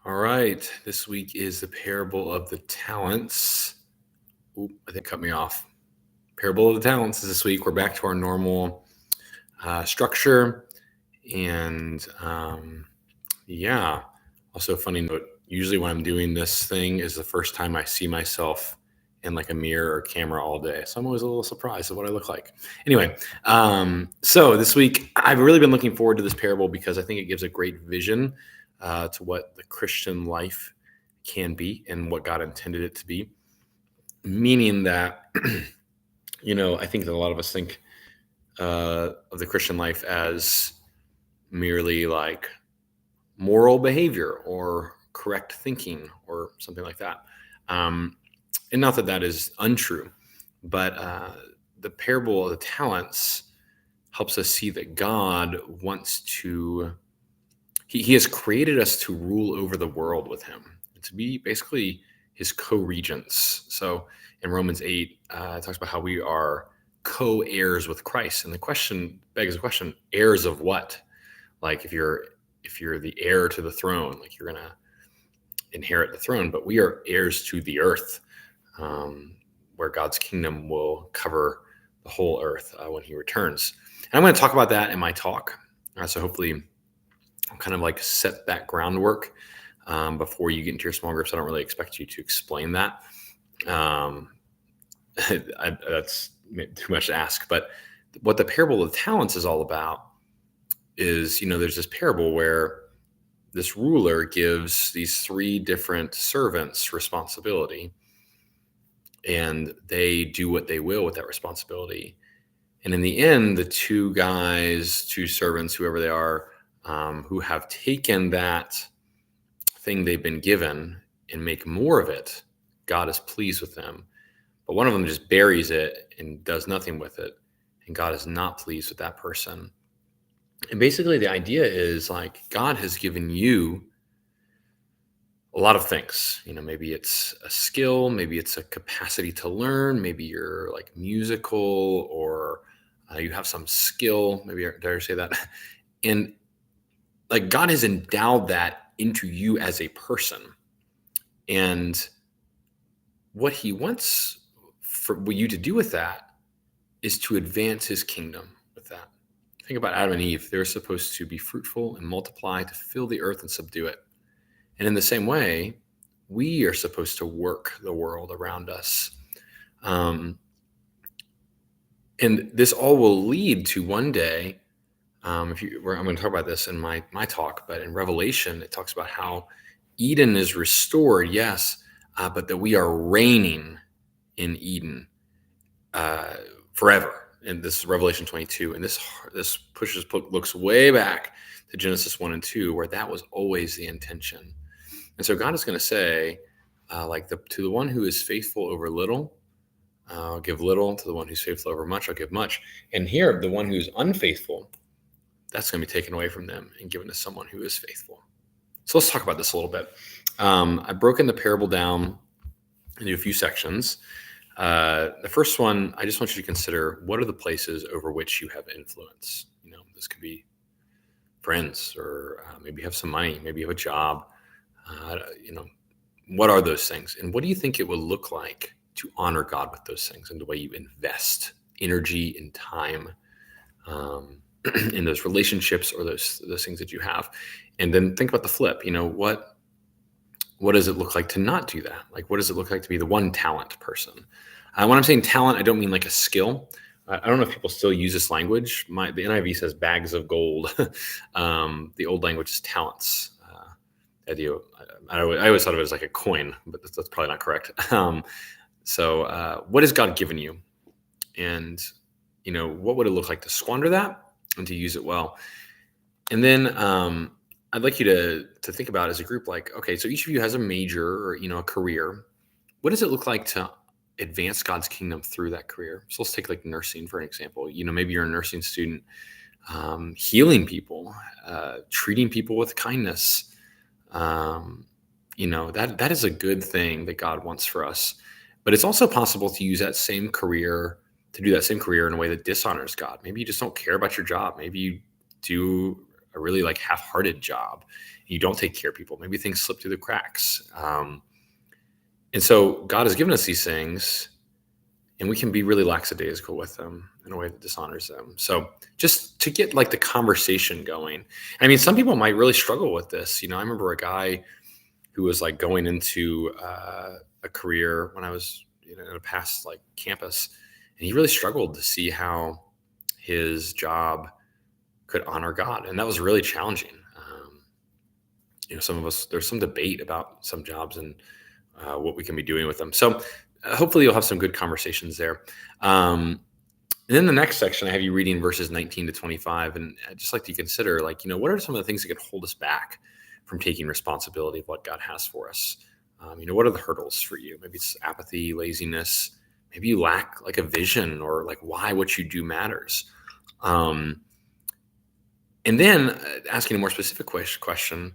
All right. This week is the parable of the talents. Oop, I think it cut me off. Parable of the talents is this week. We're back to our normal structure. And yeah, also funny note. Usually when I'm doing this thing is the first time I see myself in like a mirror or camera all day. So I'm always a little surprised at what I look like. Anyway, so this week I've really been looking forward to this parable because I think it gives a great vision to what the Christian life can be and what God intended it to be. Meaning that, I think that a lot of us think of the Christian life as merely like moral behavior or correct thinking or something like that. Um, and not that that is untrue, but the parable of the talents helps us see that God wants to, he has created us to rule over the world with him, to be basically his co-regents. So in Romans 8, it talks about how we are co-heirs with Christ. And the question begs the question, heirs of what? Like if you're the heir to the throne, like you're gonna inherit the throne, but we are heirs to the earth, where God's kingdom will cover the whole earth when He returns. And I'm going to talk about that in my talk. So hopefully, I'll kind of like set that groundwork before you get into your small groups. I don't really expect you to explain that. Um, that's too much to ask. But what the parable of the talents is all about is, there's this parable where this ruler gives these three different servants responsibility, and they do what they will with that responsibility. And in the end, the two servants, whoever they are, who have taken that thing they've been given and make more of it, God is pleased with them. But one of them just buries it and does nothing with it, and God is not pleased with that person. And basically, the idea is like God has given you a lot of things. Maybe it's a skill, maybe it's a capacity to learn, maybe you're like musical, or you have some skill. Maybe did I say that? And like God has endowed that into you as a person, and what He wants for you to do with that is to advance His kingdom with that. Think about Adam and Eve. They're supposed to be fruitful and multiply, to fill the earth and subdue it. And in the same way, we are supposed to work the world around us. And this all will lead to one day, I'm going to talk about this in my talk, but in Revelation, it talks about how Eden is restored, yes, but that we are reigning in Eden forever. And this is Revelation 22. And this looks way back to Genesis 1 and 2, where that was always the intention. And so God is going to say, to the one who is faithful over little, I'll give little. To the one who's faithful over much, I'll give much. And here, the one who's unfaithful, that's going to be taken away from them and given to someone who is faithful. So let's talk about this a little bit. I've broken the parable down into a few sections. The first one, I just want you to consider, what are the places over which you have influence? This could be friends, or maybe you have some money, maybe you have a job. What are those things? And what do you think it will look like to honor God with those things, and the way you invest energy and time in those relationships or those things that you have? And then think about the flip. What does it look like to not do that? Like, what does it look like to be the one talent person? When I'm saying talent, I don't mean like a skill. I don't know if people still use this language. The NIV says bags of gold. The old language is talents. I always thought of it as like a coin, but that's probably not correct. So what has God given you? And, what would it look like to squander that and to use it well? And then I'd like you to think about as a group, like, okay, so each of you has a major or, a career. What does it look like to advance God's kingdom through that career? So let's take like nursing for an example. Maybe you're a nursing student, healing people, treating people with kindness. That is a good thing that God wants for us. But it's also possible to use that same career, to do that same career in a way that dishonors God. Maybe you just don't care about your job. Maybe you do a really like half-hearted job, you don't take care of people, maybe things slip through the cracks. And so God has given us these things, and we can be really lackadaisical with them in a way that dishonors them. So just to get like the conversation going. I mean, some people might really struggle with this. I remember a guy who was like going into a career when I was in a past like campus, and he really struggled to see how his job could honor God, and that was really challenging. Some of us, there's some debate about some jobs and what we can be doing with them. So hopefully you'll have some good conversations there. And then the next section, I have you reading verses 19 to 25, and I'd just like to consider, like, what are some of the things that could hold us back from taking responsibility of what God has for us? What are the hurdles for you? Maybe it's apathy, laziness. Maybe you lack like a vision, or like why what you do matters. And then asking a more specific question,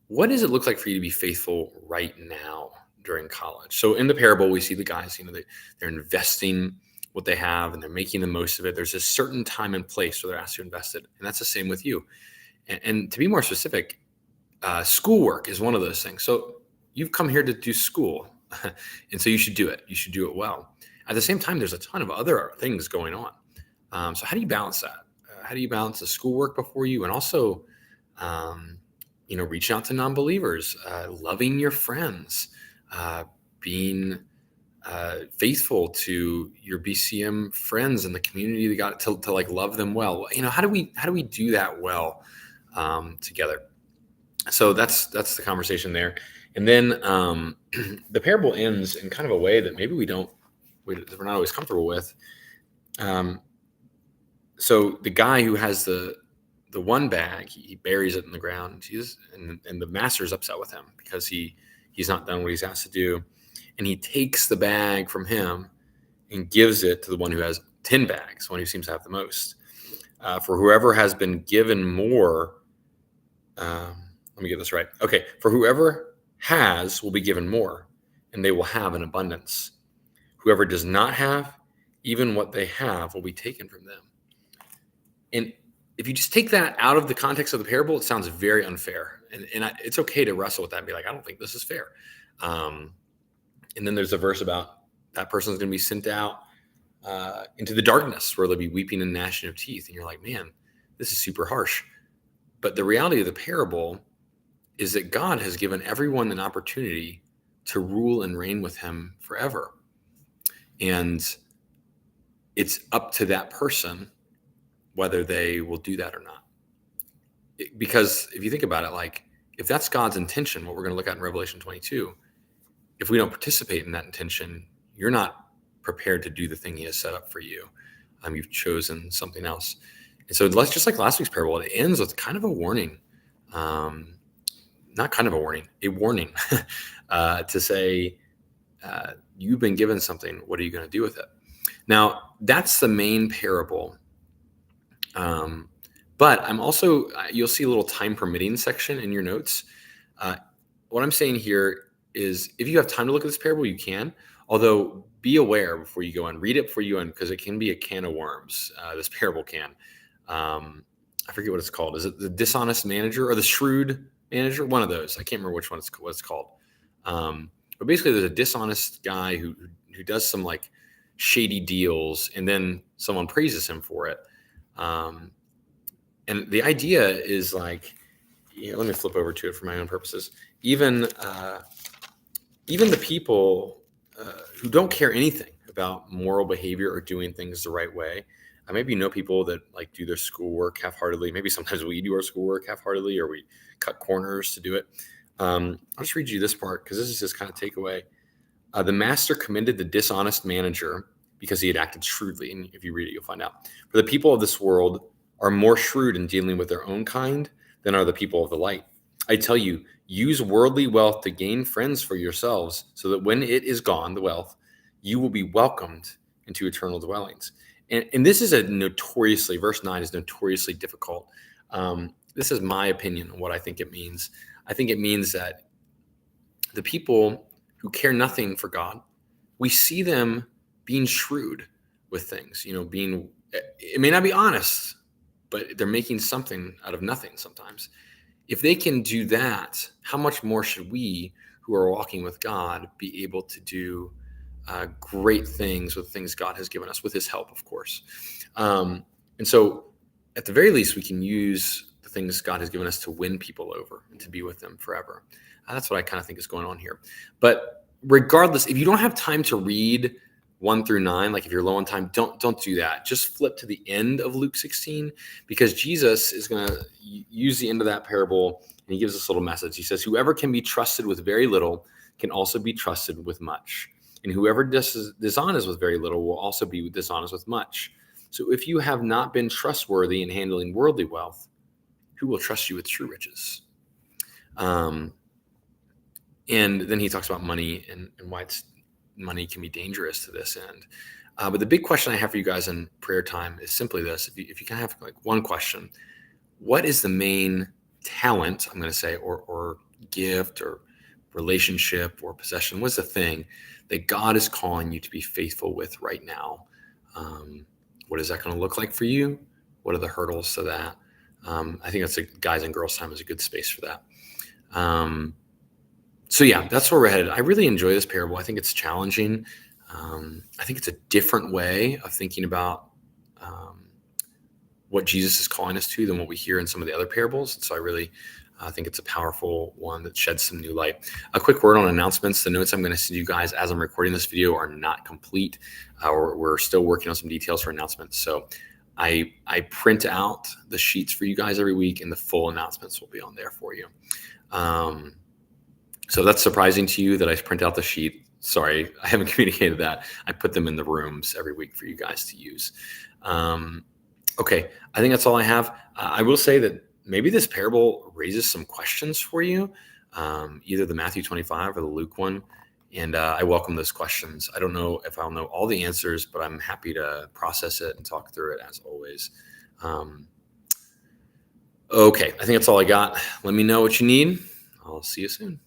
what does it look like for you to be faithful right now during college? So in the parable, we see the guys, they're investing what they have and they're making the most of it. There's a certain time and place where they're asked to invest it. And that's the same with you. And to be more specific, schoolwork is one of those things. So you've come here to do school, and so you should do it. You should do it well. At the same time, there's a ton of other things going on. So how do you balance that? How do you balance the schoolwork before you, and also, reaching out to non-believers, loving your friends, being faithful to your BCM friends and the community that got to like love them well. How do we do that well together? So that's the conversation there. And then the parable ends in kind of a way that maybe we're not always comfortable with. So the guy who has the one bag, he buries it in the ground. And the master's upset with him because he's not done what he's asked to do. And he takes the bag from him and gives it to the one who has 10 bags, the one who seems to have the most. For whoever has been given more, let me get this right. Okay, for whoever has will be given more, and they will have an abundance. Whoever does not have, even what they have will be taken from them. And if you just take that out of the context of the parable, it sounds very unfair. And it's okay to wrestle with that and be like, I don't think this is fair. And then there's a verse about that person's going to be sent out into the darkness where they'll be weeping and gnashing of teeth. And you're like, man, this is super harsh. But the reality of the parable is that God has given everyone an opportunity to rule and reign with him forever. And it's up to that person whether they will do that or not. Because if you think about it, like if that's God's intention, what we're going to look at in Revelation 22, if we don't participate in that intention, you're not prepared to do the thing he has set up for you. You've chosen something else. And so let's just like last week's parable, it ends with kind of a warning, not kind of a warning, a warning to say, you've been given something. What are you going to do with it? Now, that's the main parable. But I'm also, you'll see a little time permitting section in your notes. What I'm saying here is if you have time to look at this parable, you can, although be aware before you go on, read it before you go on, because it can be a can of worms. This parable can. I forget what it's called. Is it the dishonest manager or the shrewd manager? One of those. I can't remember which one what it's called. But basically there's a dishonest guy who does some like shady deals, and then someone praises him for it. And the idea is like, let me flip over to it for my own purposes. Even the people who don't care anything about moral behavior or doing things the right way. Maybe people that like do their schoolwork half-heartedly. Maybe sometimes we do our schoolwork half-heartedly, or we cut corners to do it. I'll just read you this part because this is his kind of takeaway. The master commended the dishonest manager because he had acted shrewdly. And if you read it, you'll find out. For the people of this world are more shrewd in dealing with their own kind than are the people of the light. I tell you, use worldly wealth to gain friends for yourselves, so that when it is gone, the wealth, you will be welcomed into eternal dwellings. And this is verse 9 is notoriously difficult. This is my opinion on what I think it means. I think it means that the people who care nothing for God, we see them being shrewd with things, it may not be honest, but they're making something out of nothing sometimes. If they can do that, how much more should we who are walking with God be able to do great things with things God has given us, with his help, of course. And so at the very least, we can use the things God has given us to win people over and to be with them forever. That's what I kind of think is going on here. But regardless, if you don't have time to read 1 through 9, like if you're low on time, don't do that. Just flip to the end of Luke 16, because Jesus is going to use the end of that parable, and he gives us a little message. He says, whoever can be trusted with very little can also be trusted with much. And whoever dishonest with very little will also be dishonest with much. So if you have not been trustworthy in handling worldly wealth, who will trust you with true riches? And then he talks about money and why money can be dangerous to this end. But the big question I have for you guys in prayer time is simply this. If you can have like one question, what is the main talent, I'm going to say, or gift or relationship or possession? What's the thing that God is calling you to be faithful with right now? What is that going to look like for you? What are the hurdles to that? I think that's a guys and girls time is a good space for that. So yeah, that's where we're headed. I really enjoy this parable. I think it's challenging. I think it's a different way of thinking about what Jesus is calling us to than what we hear in some of the other parables. And so I really think it's a powerful one that sheds some new light. A quick word on announcements. The notes I'm going to send you guys as I'm recording this video are not complete. We're still working on some details for announcements. So I print out the sheets for you guys every week, and the full announcements will be on there for you. So that's surprising to you that I print out the sheet. Sorry, I haven't communicated that. I put them in the rooms every week for you guys to use. Okay, I think that's all I have. I will say that maybe this parable raises some questions for you, either the Matthew 25 or the Luke one. And I welcome those questions. I don't know if I'll know all the answers, but I'm happy to process it and talk through it as always. Okay, I think that's all I got. Let me know what you need. I'll see you soon.